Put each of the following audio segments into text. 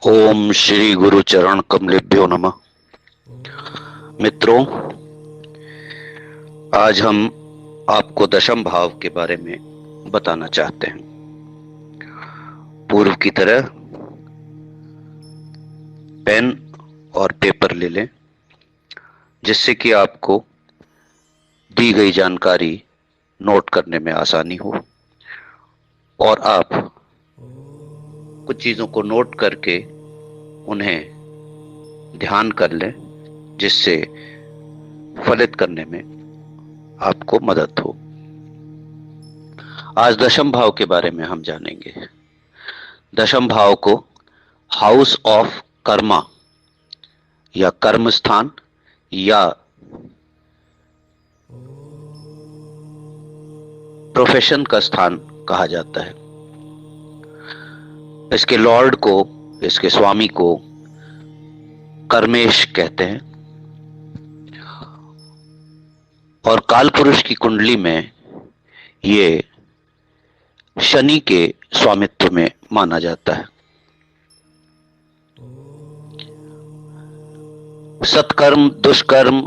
ओम श्री गुरु चरण कमलेभ्यो नमः। मित्रों, आज हम आपको दशम भाव के बारे में बताना चाहते हैं। पूर्व की तरह पेन और पेपर ले लें, जिससे कि आपको दी गई जानकारी नोट करने में आसानी हो और आप कुछ चीजों को नोट करके उन्हें ध्यान कर लें, जिससे फलित करने में आपको मदद हो। आज दशम भाव के बारे में हम जानेंगे। दशम भाव को हाउस ऑफ कर्मा या कर्म स्थान या प्रोफेशन का स्थान कहा जाता है। इसके लॉर्ड को, इसके स्वामी को कर्मेश कहते हैं और काल पुरुष की कुंडली में ये शनि के स्वामित्व में माना जाता है। सत्कर्म, दुष्कर्म,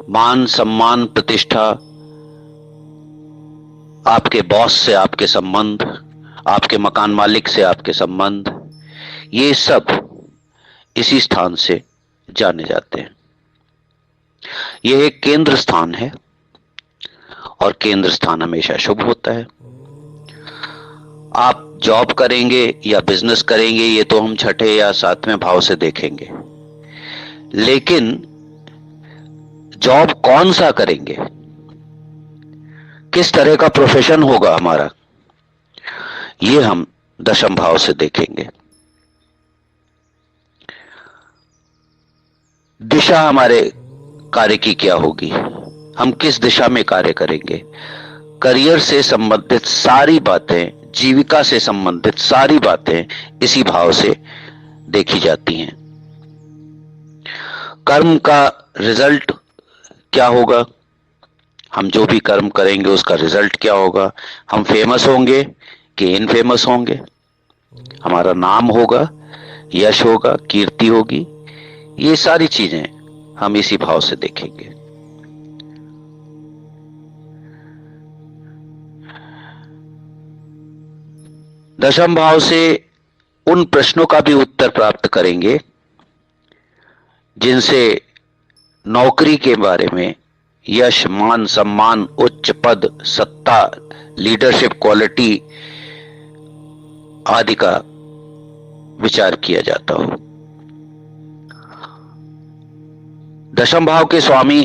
मान सम्मान, प्रतिष्ठा, आपके बॉस से आपके संबंध, आपके मकान मालिक से आपके संबंध, ये सब इसी स्थान से जाने जाते हैं। यह एक केंद्र स्थान है और केंद्र स्थान हमेशा शुभ होता है। आप जॉब करेंगे या बिजनेस करेंगे, ये तो हम छठे या सातवें भाव से देखेंगे, लेकिन जॉब कौन सा करेंगे, किस तरह का प्रोफेशन होगा हमारा, ये हम दशम भाव से देखेंगे। दिशा हमारे कार्य की क्या होगी, हम किस दिशा में कार्य करेंगे, करियर से संबंधित सारी बातें, जीविका से संबंधित सारी बातें इसी भाव से देखी जाती हैं। कर्म का रिजल्ट क्या होगा, हम जो भी कर्म करेंगे उसका रिजल्ट क्या होगा, हम फेमस होंगे कि इनफेमस होंगे, हमारा नाम होगा, यश होगा, कीर्ति होगी, ये सारी चीजें हम इसी भाव से देखेंगे। दशम भाव से उन प्रश्नों का भी उत्तर प्राप्त करेंगे जिनसे नौकरी के बारे में, यश, मान, सम्मान, उच्च पद, सत्ता, लीडरशिप क्वालिटी आदि का विचार किया जाता हो। दशम भाव के स्वामी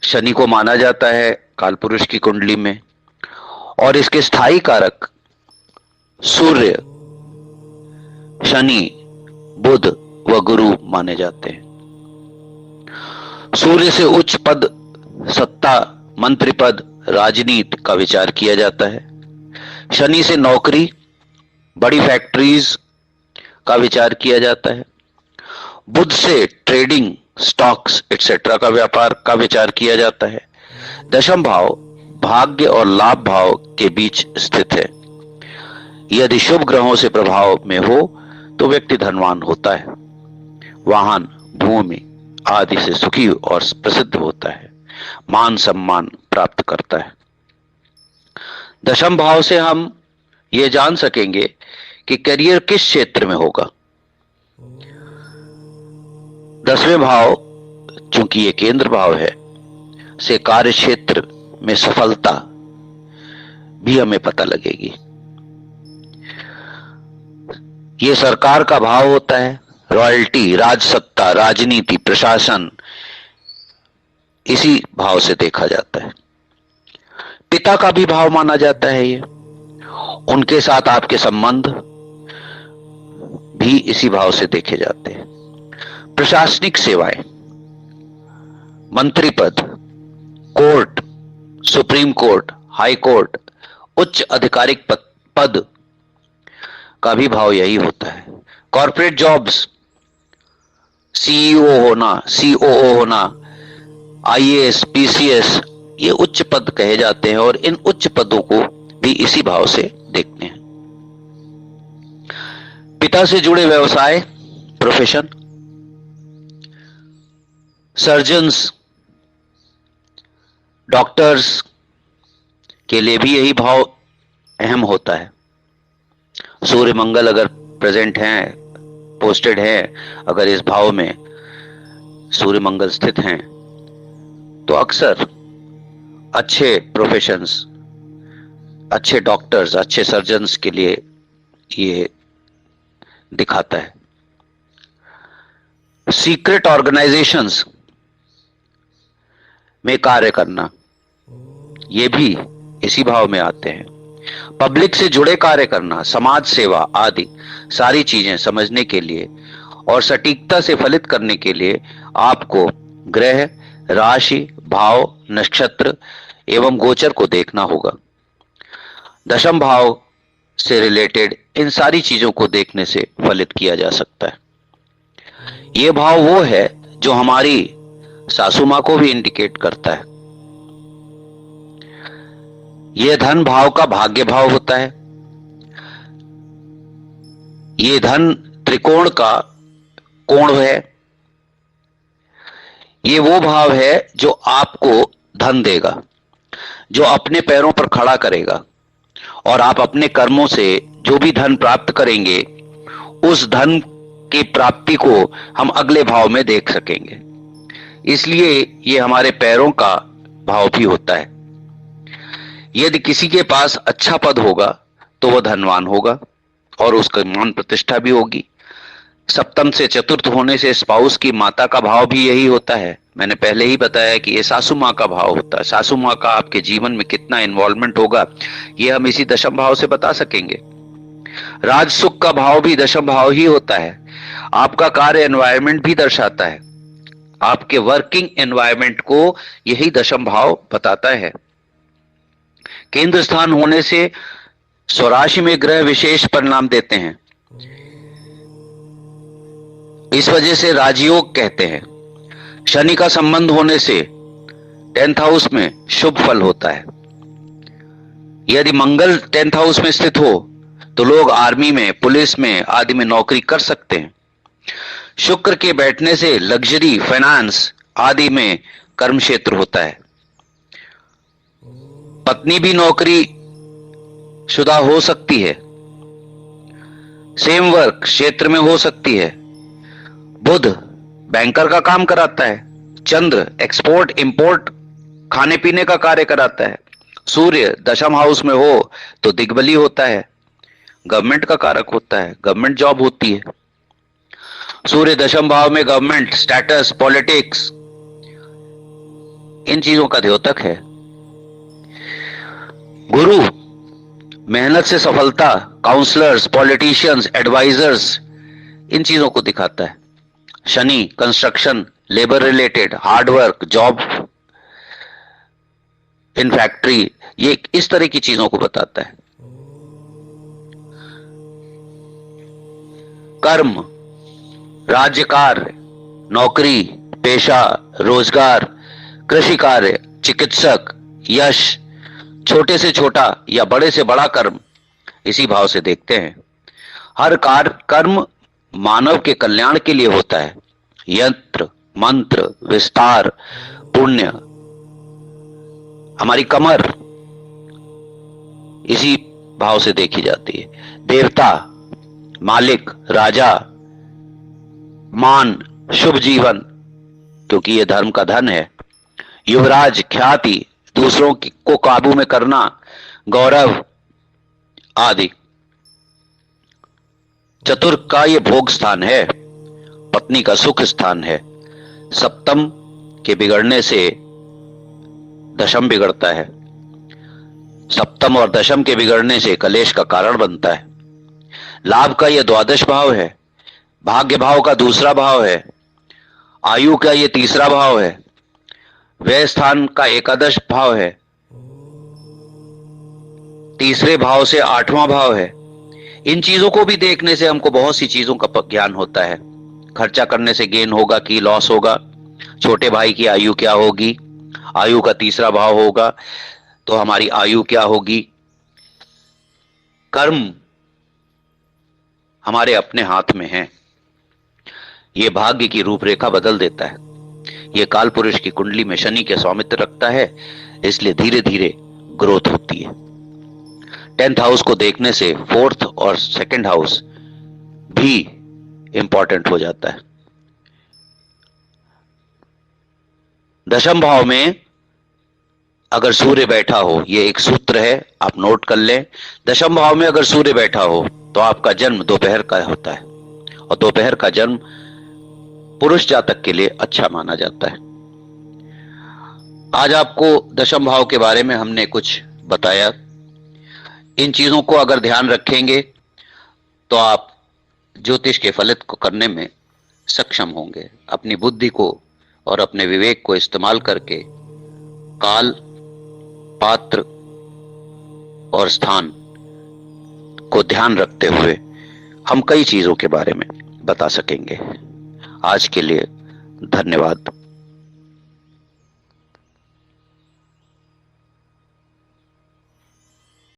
शनि को माना जाता है कालपुरुष की कुंडली में, और इसके स्थायी कारक सूर्य, शनि, बुध व गुरु माने जाते हैं। सूर्य से उच्च पद, सत्ता, मंत्री पद, राजनीति का विचार किया जाता है। शनि से नौकरी, बड़ी फैक्ट्रीज का विचार किया जाता है। बुध से ट्रेडिंग, स्टॉक्स एक्सेट्रा का व्यापार का विचार किया जाता है। दशम भाव भाग्य और लाभ भाव के बीच स्थित है। यदि शुभ ग्रहों से प्रभाव में हो तो व्यक्ति धनवान होता है, वाहन, भूमि आदि से सुखी और प्रसिद्ध होता है, मान सम्मान प्राप्त करता है। दशम भाव से हम ये जान सकेंगे कि करियर किस क्षेत्र में होगा। दसवें भाव, चूंकि ये केंद्र भाव है, से कार्य क्षेत्र में सफलता भी हमें पता लगेगी। ये सरकार का भाव होता है, रॉयल्टी, राजसत्ता, राजनीति, प्रशासन इसी भाव से देखा जाता है। पिता का भी भाव माना जाता है ये, उनके साथ आपके संबंध भी इसी भाव से देखे जाते हैं। प्रशासनिक सेवाएं, मंत्री पद, court, supreme court, high court, उच्च आधिकारिक पद का भी भाव यही होता है। कॉर्पोरेट जॉब्स, सीईओ होना, सीओओ होना, आईएएस, पीसीएस, ये उच्च पद कहे जाते हैं और इन उच्च पदों को भी इसी भाव से देखते हैं। पिता से जुड़े व्यवसाय, प्रोफेशन, सर्जन्स, डॉक्टर्स के लिए भी यही भाव अहम होता है। सूर्य मंगल अगर प्रेजेंट हैं, पोस्टेड हैं, अगर इस भाव में सूर्य मंगल स्थित हैं, तो अक्सर अच्छे प्रोफेशंस, अच्छे डॉक्टर्स, अच्छे सर्जन्स के लिए ये दिखाता है। सीक्रेट ऑर्गेनाइजेशंस में कार्य करना, ये भी इसी भाव में आते हैं। पब्लिक से जुड़े कार्य करना, समाज सेवा आदि सारी चीजें समझने के लिए और सटीकता से फलित करने के लिए आपको ग्रह, राशि, भाव, नक्षत्र एवं गोचर को देखना होगा। दशम भाव से रिलेटेड इन सारी चीजों को देखने से फलित किया जा सकता है। यह भाव वो है जो हमारी सासू मां को भी इंडिकेट करता है। यह धन भाव का भाग्य भाव होता है। यह धन त्रिकोण का कोण है। यह वो भाव है जो आपको धन देगा, जो अपने पैरों पर खड़ा करेगा, और आप अपने कर्मों से जो भी धन प्राप्त करेंगे उस धन की प्राप्ति को हम अगले भाव में देख सकेंगे। इसलिए ये हमारे पैरों का भाव भी होता है। यदि किसी के पास अच्छा पद होगा तो वह धनवान होगा और उसका मान प्रतिष्ठा भी होगी। सप्तम से चतुर्थ होने से स्पाउस की माता का भाव भी यही होता है। मैंने पहले ही बताया कि ये सासू माँ का भाव होता है। सासू माँ का आपके जीवन में कितना इन्वॉल्वमेंट होगा ये हम इसी दशम भाव से बता सकेंगे। राज सुख का भाव भी दशम भाव ही होता है। आपका कार्य एनवायरमेंट भी दर्शाता है। आपके वर्किंग एनवायरमेंट को यही दशम भाव बताता है। केंद्र स्थान होने से स्वराशि में ग्रह विशेष परिणाम देते हैं। इस वजह से राजयोग कहते हैं। शनि का संबंध होने से 10th हाउस में शुभ फल होता है। यदि मंगल 10th हाउस में स्थित हो तो लोग आर्मी में, पुलिस में आदि में नौकरी कर सकते हैं। शुक्र के बैठने से लग्जरी, फाइनेंस आदि में कर्म क्षेत्र होता है। पत्नी भी नौकरी शुदा हो सकती है, सेम वर्क क्षेत्र में हो सकती है। बुध बैंकर का काम कराता है। चंद्र एक्सपोर्ट इंपोर्ट खाने पीने का कार्य कराता है। सूर्य दशम हाउस में हो तो दिग्बली होता है, गवर्नमेंट का कारक होता है, गवर्नमेंट जॉब होती है। सूर्य दशम भाव में गवर्नमेंट, स्टेटस, पॉलिटिक्स, इन चीजों का द्योतक है। गुरु मेहनत से सफलता, काउंसलर्स, पॉलिटिशियंस, एडवाइजर्स, इन चीजों को दिखाता है। Shani construction, labour related, hard work, job in factory, ये इस तरह की चीजों को बताता है। कर्म, राज्य कार्य, नौकरी, पेशा, रोजगार, कृषि कार्य, चिकित्सक, यश, छोटे से छोटा या बड़े से बड़ा कर्म इसी भाव से देखते हैं। हर कार्य कर्म मानव के कल्याण के लिए होता है। यंत्र, मंत्र, विस्तार, पुण्य, हमारी कमर इसी भाव से देखी जाती है। देवता, मालिक, राजा, मान, शुभ जीवन, क्योंकि यह धर्म का धन है। युवराज, ख्याति, दूसरों को काबू में करना, गौरव आदि। चतुर्थ का यह भोग स्थान है, पत्नी का सुख स्थान है। सप्तम के बिगड़ने से दशम बिगड़ता है। सप्तम और दशम के बिगड़ने से कलेश का कारण बनता है। लाभ का यह द्वादश भाव है। भाग्य भाव का दूसरा भाव है। आयु का यह तीसरा भाव है। व्यय स्थान का एकादश भाव है। तीसरे भाव से 8वां भाव है। इन चीजों को भी देखने से हमको बहुत सी चीजों का ज्ञान होता है। खर्चा करने से गेन होगा कि लॉस होगा, छोटे भाई की आयु क्या होगी, आयु का तीसरा भाव होगा तो हमारी आयु क्या होगी, कर्म हमारे अपने हाथ में है। ये भाग्य की रूपरेखा बदल देता है। ये काल पुरुष की कुंडली में शनि के स्वामित्व रखता है, इसलिए धीरे धीरे ग्रोथ होती है। 10th हाउस को देखने से 4th और 2nd हाउस भी इंपॉर्टेंट हो जाता है। दशम भाव में अगर सूर्य बैठा हो, ये एक सूत्र है, आप नोट कर लें। दशम भाव में अगर सूर्य बैठा हो तो आपका जन्म दोपहर का होता है, और दोपहर का जन्म पुरुष जातक के लिए अच्छा माना जाता है। आज आपको दशम भाव के बारे में हमने कुछ बताया। इन चीजों को अगर ध्यान रखेंगे तो आप ज्योतिष के फलित को करने में सक्षम होंगे। अपनी बुद्धि को और अपने विवेक को इस्तेमाल करके काल, पात्र और स्थान को ध्यान रखते हुए हम कई चीजों के बारे में बता सकेंगे। आज के लिए धन्यवाद।